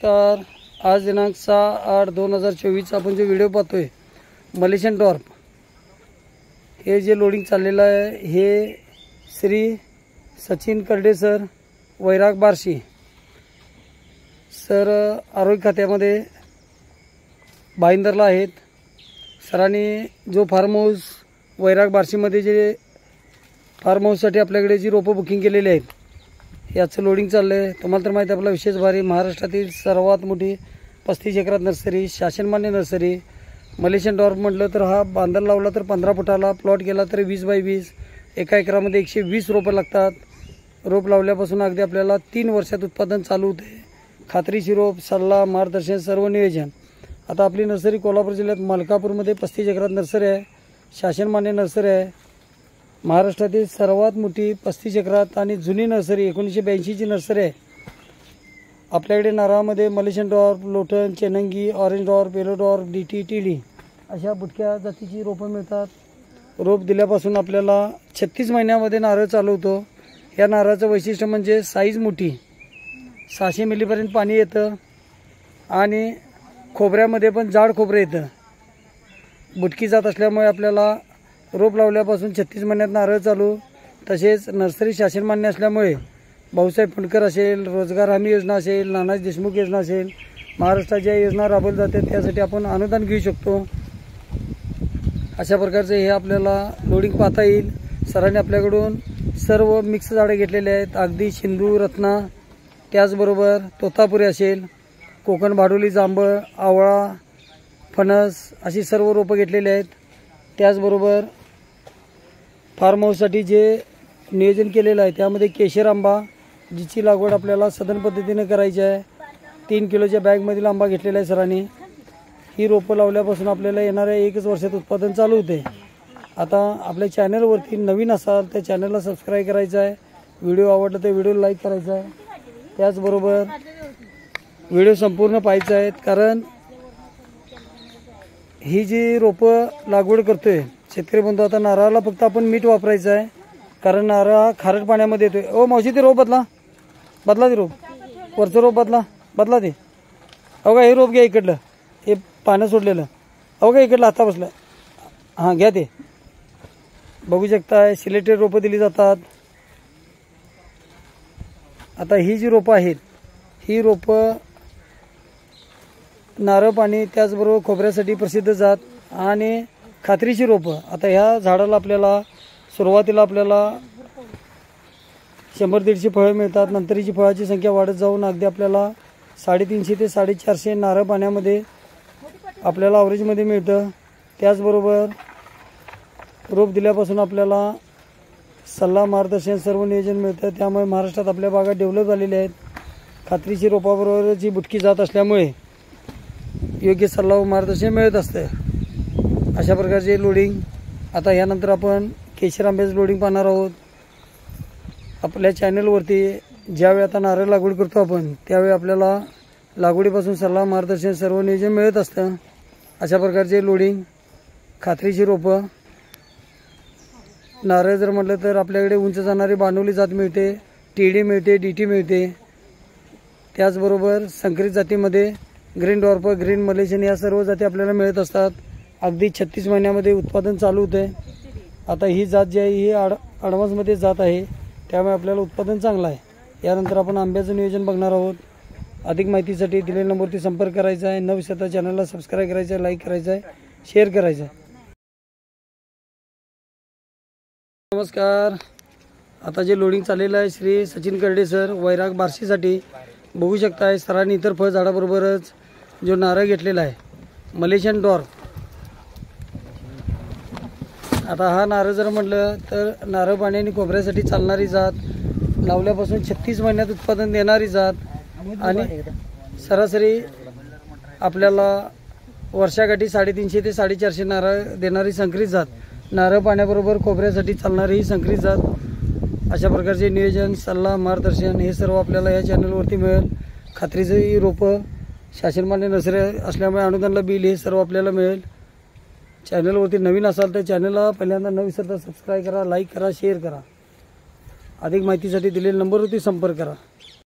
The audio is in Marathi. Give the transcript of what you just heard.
नमस्कार। आज दिनांक 6/8/2024 आपण जो व्हिडिओ पाहतोय मलेशियन डॉर्फ, हे जे लोडिंग चाललेलं आहे हे श्री सचिन करडे सर, वैराग बार्शी सर आरोग्य खात्यामध्ये भाईंदरला आहेत। सरांनी जो फार्म हाऊस वैराग बार्शीमध्ये जे फार्म हाऊससाठी आपल्याकडे जी रोपं बुकिंग केलेली आहेत याचं लोडिंग चाललं आहे। तुम्हाला तर माहिती आहे आपला विशेष भारी महाराष्ट्रातील सर्वात मोठी 35 एकरात नर्सरी, शासनमान्य नर्सरी मलेशियन डॉर्फ म्हटलं तर हा बांधायला लावला तर 15 फुटाला, प्लॉट केला तर 20 बाय 20, एका एकरामध्ये 120 रोपं लागतात। रोप लावल्यापासून अगदी आपल्याला 3 वर्षात उत्पादन चालू होते। खात्रीशीर रोप, सल्ला, मार्गदर्शन, सर्व नियोजन। आता आपली नर्सरी कोल्हापूर जिल्ह्यात मलकापूरमध्ये 35 एकरात नर्सरी आहे, शासनमान्य नर्सरी आहे। महाराष्ट्रातील सर्वात मोठी 35 एकरात आणि जुनी नर्सरी 1982 ची नर्सरी आहे। आपल्याकडे नारळामध्ये मलेशियन डॉर्फ, लोटन, चेनंगी, orange dwarf, yellow dwarf, DT, TD अशा बुटक्या जातीची रोपं मिळतात। रोप दिल्यापासून आपल्याला 36 महिन्यामध्ये नारळ चालू होतो। या नारळाचं वैशिष्ट्य म्हणजे साईज मोठी, 600 मिलीपर्यंत पाणी येतं आणि खोबऱ्यामध्ये पण जाड खोबरं येतं। बुटकी जात असल्यामुळे आपल्याला रोप लावल्यापासून 36 महिन्यात नारळ चालू। तसेच नर्सरी शासनमान्य असल्यामुळे भाऊसाहेब फुंडकर असेल, रोजगार हमी योजना असेल, नानाजी देशमुख योजना असेल, महाराष्ट्रात ज्या योजना राबवल्या जातात त्यासाठी आपण अनुदान घेऊ शकतो। अशा प्रकारचे हे आपल्याला लोडिंग पाहता येईल। सरांनी आपल्याकडून सर्व मिक्स झाडे घेतलेले आहेत, अगदी सिंधू, रत्ना, त्याचबरोबर तोतापुरी असेल, कोकण भाडोली, जांभळ, आवळा, फणस अशी सर्व रोपं घेतलेली आहेत। त्याचबरोबर फार्म हाऊससाठी जे नियोजन केलेलं आहे त्यामध्ये केशर आंबा, जिची लागवड आपल्याला सदन पद्धतीने करायची आहे। 3 किलोच्या बॅगमधील आंबा घेतलेला आहे सरांनी। ही रोपं लावल्यापासून आपल्याला येणाऱ्या 1 वर्षात उत्पादन चालू होते। आता आपल्या चॅनलवरती नवीन असाल तर चॅनलला सबस्क्राईब करायचं आहे, व्हिडिओ आवडला तर व्हिडिओ लाईक करायचा आहे, त्याचबरोबर व्हिडिओ संपूर्ण पाहायचा आहे। कारण ही जी रोपं लागवड करतोय शेतकरी बंधू, आता नारळाला फक्त आपण मीठ वापरायचं आहे कारण नारळ हा खारट पाण्यामध्ये येतोय। ओ मावशी ते रोप बदला ते रोप, वरचं रोप बदला ते। अहो का हे रोप घ्या इकडलं, हे पानं सोडलेलं, अहो का इकडलं आता बसलं, हां घ्या ते। बघू शकताय सिलेक्टेड रोपं दिली जातात। आता ही जी रोपं आहेत ही रोपं नारळ पाणी त्याचबरोबर खोबऱ्यासाठी प्रसिद्ध जात आणि खात्रीची रोपं। आता ह्या झाडाला आपल्याला सुरुवातीला आपल्याला 100-150 फळं मिळतात, नंतर हिची फळाची संख्या वाढत जाऊन अगदी आपल्याला 350 ते 450 नारळ पाण्यामध्ये आपल्याला ॲव्हरेजमध्ये मिळतं। त्याचबरोबर रोप दिल्यापासून आपल्याला सल्ला, मार्गदर्शन, सर्व नियोजन मिळतं। त्यामुळे महाराष्ट्रात आपल्या बागा डेव्हलप झालेल्या आहेत। खात्रीची रोपाबरोबर जी बुटकी जात असल्यामुळे योग्य सल्ला व मार्गदर्शन मिळत असते। अशा प्रकारचे लोडिंग। आता यानंतर आपण केशर आंब्याचं लोडिंग पाहणार आहोत। आपल्या चॅनलवरती ज्यावेळी आता नारळ लागवड करतो आपण त्यावेळी आपल्याला लागवडीपासून सल्ला, मार्गदर्शन, सर्व नियोजन मिळत असतं। अशा प्रकारचे लोडिंग, खात्रीची रोपं। नारळ जर म्हटलं तर आपल्याकडे उंच जाणारी बानवली जात मिळते, टीडी मिळते, डीटी मिळते। त्याचबरोबर संकरित जातीमध्ये ग्रीन डॉर्फ, ग्रीन मलेशियन या सर्व जाती आपल्याला मिळत असतात। अगदी 36 महिन्यामध्ये उत्पादन चालू होते। आता ही जात जी आहे ही ॲडव्हान्समध्ये जात आहे, त्यामुळे आपल्याला उत्पादन चांगलं आहे। यानंतर आपण आंब्याचं नियोजन बघणार आहोत। अधिक माहितीसाठी दिलेल्या नंबरवरती संपर्क करायचा आहे। न विसरता चॅनलला सबस्क्राईब करायचं आहे, लाईक करायचं आहे, शेअर करायचं आहे। नमस्कार। आता जे लोडिंग चाललेलं आहे श्री सचिन करडे सर, वैराग बार्शीसाठी बघू शकताय। सरांनी इतर फळ झाडाबरोबरच जो नारळ घेतलेला आहे मलेशियन डॉर्फ। आता हा नारळ जर म्हटलं तर नारळ पाणी आणि खोबऱ्यासाठी चालणारी जात, लावल्यापासून 36 महिन्यात उत्पादन देणारी जात आणि सरासरी आपल्याला वर्षाकाठी 350 ते 450 नारळ देणारी संकरित जात, नारळ पाण्याबरोबर खोबऱ्यासाठी चालणारी ही संकरित जात। अशा प्रकारचे नियोजन, सल्ला, मार्गदर्शन हे सर्व आपल्याला या चॅनलवरती मिळेल। खात्रीची रोपं, शासनमान्य नर्सरी असल्यामुळे अनुदानला बिल हे सर्व आपल्याला मिळेल। चॅनलवरती नवीन असाल तर चॅनलला पहिल्यांदा न विसरता सबस्क्राईब करा, लाईक करा, शेअर करा। अधिक माहितीसाठी दिलेल्या नंबरवरती संपर्क करा।